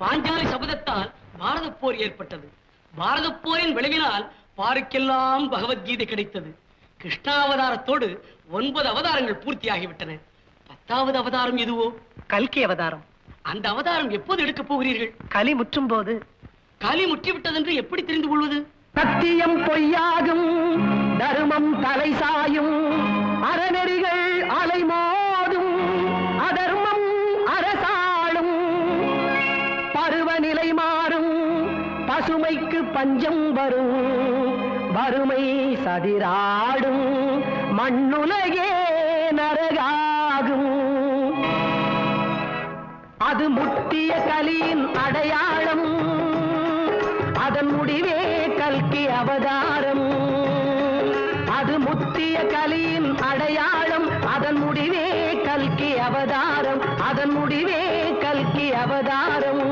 பாஞ்சாலி சபதத்தால் பாரத போர் ஏற்பட்டது. பாரத போரின் விளைவினால் பாருக்கெல்லாம் பகவத்கீதை கிடைத்தது. கிருஷ்ணாவதாரத்தோடு 9 அவதாரங்கள் பூர்த்தியாகிவிட்டன. 10வது அவதாரம் எதுவோ? கல்கி அவதாரம். அந்த அவதாரம் எப்போது எடுக்கப் போகிறீர்கள்? கலி முற்றும் போது. கலி முற்றிவிட்டதென்று எப்படி தெரிந்து கொள்வது? சத்தியம் பொய்யாகும், தர்மம் தலை சாயும், அறநெறிகள் அலைமோதும், அதர்மம் அரசாளும், பருவநிலை மாறும், பசுமைக்கு பஞ்சம் வரும், வறுமை சதிராடும், மண்ணுலகே நரகாகும். அது முட்டிய கலியின் அடையாளம், அதன் முடிவே கல்கி அவதாரம். அது முத்திய கலியின் அடையாளம், அதன் முடிவே கல்கி அவதாரம். அதன் முடிவே கல்கி அவதாரம்.